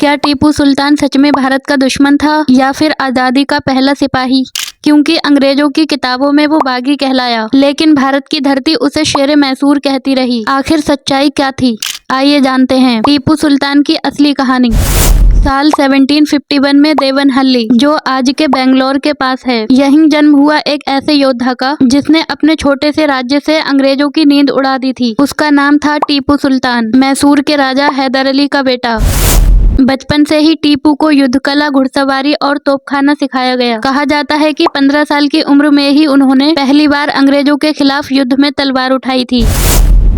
क्या टीपू सुल्तान सच में भारत का दुश्मन था या फिर आजादी का पहला सिपाही? क्योंकि अंग्रेजों की किताबों में वो बागी कहलाया, लेकिन भारत की धरती उसे शेर मैसूर कहती रही। आखिर सच्चाई क्या थी? आइए जानते हैं टीपू सुल्तान की असली कहानी। साल 1751 में देवनहल्ली, जो आज के बेंगलोर के पास है, यहीं जन्म हुआ एक ऐसे योद्धा का जिसने अपने छोटे से राज्य से अंग्रेजों की नींद उड़ा दी थी। उसका नाम था टीपू सुल्तान, मैसूर के राजा हैदर अली का बेटा। बचपन से ही टीपू को युद्ध कला, घुड़सवारी और तोपखाना सिखाया गया। कहा जाता है कि 15 साल की उम्र में ही उन्होंने पहली बार अंग्रेजों के खिलाफ युद्ध में तलवार उठाई थी।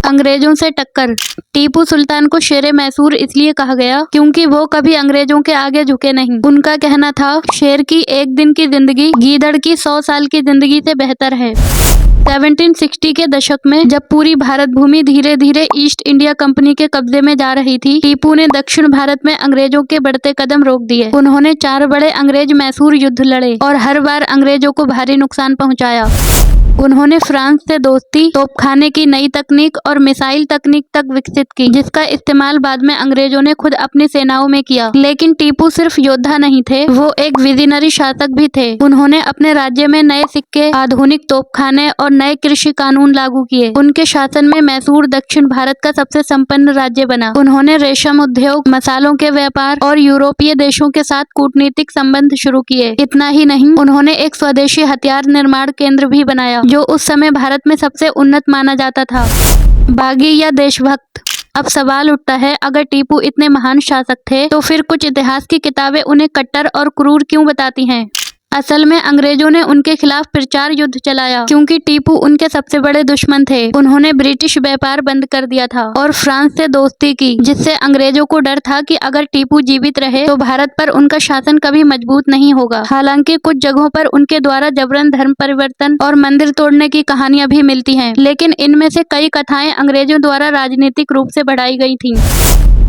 अंग्रेजों से टक्कर। टीपू सुल्तान को शेरे मैसूर इसलिए कहा गया क्योंकि वो कभी अंग्रेजों के आगे झुके नहीं। उनका कहना था, शेर की एक दिन की जिंदगी गीदड़ की 100 साल की जिंदगी से बेहतर है। 1760 के दशक में जब पूरी भारत भूमि धीरे धीरे ईस्ट इंडिया कंपनी के कब्जे में जा रही थी, टीपू ने दक्षिण भारत में अंग्रेजों के बढ़ते कदम रोक दिए। उन्होंने 4 बड़े अंग्रेज मैसूर युद्ध लड़े और हर बार अंग्रेजों को भारी नुकसान पहुंचाया। उन्होंने फ्रांस से दोस्ती, तोपखाने की नई तकनीक और मिसाइल तकनीक तक विकसित की, जिसका इस्तेमाल बाद में अंग्रेजों ने खुद अपनी सेनाओं में किया। लेकिन टीपू सिर्फ योद्धा नहीं थे, वो एक विजनरी शासक भी थे। उन्होंने अपने राज्य में नए सिक्के, आधुनिक तोपखाने और नए कृषि कानून लागू किए। उनके शासन में मैसूर दक्षिण भारत का सबसे संपन्न राज्य बना। उन्होंने रेशम उद्योग, मसालों के व्यापार और यूरोपीय देशों के साथ कूटनीतिक संबंध शुरू किए। इतना ही नहीं, उन्होंने एक स्वदेशी हथियार निर्माण केंद्र भी बनाया, जो उस समय भारत में सबसे उन्नत माना जाता था। बागी या देशभक्त? अब सवाल उठता है, अगर टीपू इतने महान शासक थे, तो फिर कुछ इतिहास की किताबें उन्हें कट्टर और क्रूर क्यों बताती हैं? असल में अंग्रेजों ने उनके खिलाफ प्रचार युद्ध चलाया क्योंकि टीपू उनके सबसे बड़े दुश्मन थे। उन्होंने ब्रिटिश व्यापार बंद कर दिया था और फ्रांस से दोस्ती की, जिससे अंग्रेजों को डर था कि अगर टीपू जीवित रहे तो भारत पर उनका शासन कभी मजबूत नहीं होगा। हालांकि कुछ जगहों पर उनके द्वारा जबरन धर्म परिवर्तन और मंदिर तोड़ने की कहानियां भी मिलती हैं, लेकिन इनमें से कई कथाएं अंग्रेजों द्वारा राजनीतिक रूप से बढ़ाई गई थीं।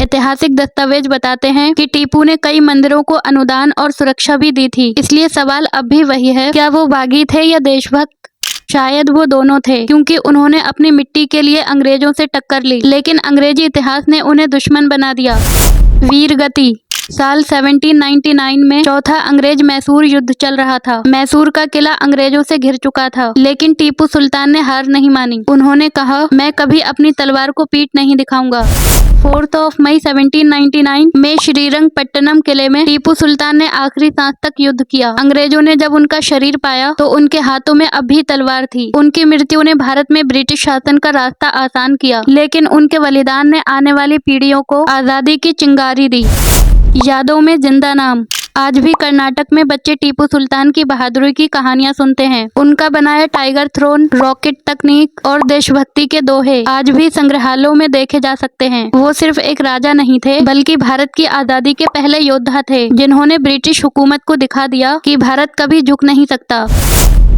ऐतिहासिक दस्तावेज बताते हैं कि टीपू ने कई मंदिरों को अनुदान और सुरक्षा भी दी थी। इसलिए सवाल अब भी वही है, क्या वो बागी थे या देशभक्त? शायद वो दोनों थे, क्योंकि उन्होंने अपनी मिट्टी के लिए अंग्रेजों से टक्कर ली, लेकिन अंग्रेजी इतिहास ने उन्हें दुश्मन बना दिया। वीर गति। साल 1799 में चौथा अंग्रेज मैसूर युद्ध चल रहा था। मैसूर का किला अंग्रेजों से घिर चुका था, लेकिन टीपू सुल्तान ने हार नहीं मानी। उन्होंने कहा, मैं कभी अपनी तलवार को पीठ नहीं दिखाऊंगा। 4 मई 1799 में श्रीरंगपट्टनम किले में टीपू सुल्तान ने आखिरी सांस तक युद्ध किया। अंग्रेजों ने जब उनका शरीर पाया तो उनके हाथों में अब भी तलवार थी। उनकी मृत्यु ने भारत में ब्रिटिश शासन का रास्ता आसान किया, लेकिन उनके बलिदान ने आने वाली पीढ़ियों को आजादी की चिंगारी दी। यादों में जिंदा नाम। आज भी कर्नाटक में बच्चे टीपू सुल्तान की बहादुरी की कहानियां सुनते हैं। उनका बनाया टाइगर थ्रोन, रॉकेट तकनीक और देशभक्ति के दोहे आज भी संग्रहालयों में देखे जा सकते हैं। वो सिर्फ एक राजा नहीं थे, बल्कि भारत की आजादी के पहले योद्धा थे, जिन्होंने ब्रिटिश हुकूमत को दिखा दिया कि भारत कभी झुक नहीं सकता।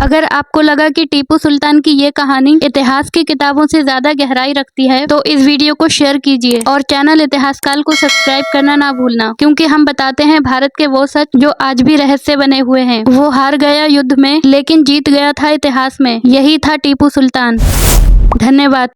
अगर आपको लगा कि टीपू सुल्तान की ये कहानी इतिहास की किताबों से ज्यादा गहराई रखती है, तो इस वीडियो को शेयर कीजिए और चैनल इतिहासकाल को सब्सक्राइब करना ना भूलना, क्योंकि हम बताते हैं भारत के वो सच जो आज भी रहस्य बने हुए हैं। वो हार गया युद्ध में, लेकिन जीत गया था इतिहास में। यही था टीपू सुल्तान। धन्यवाद।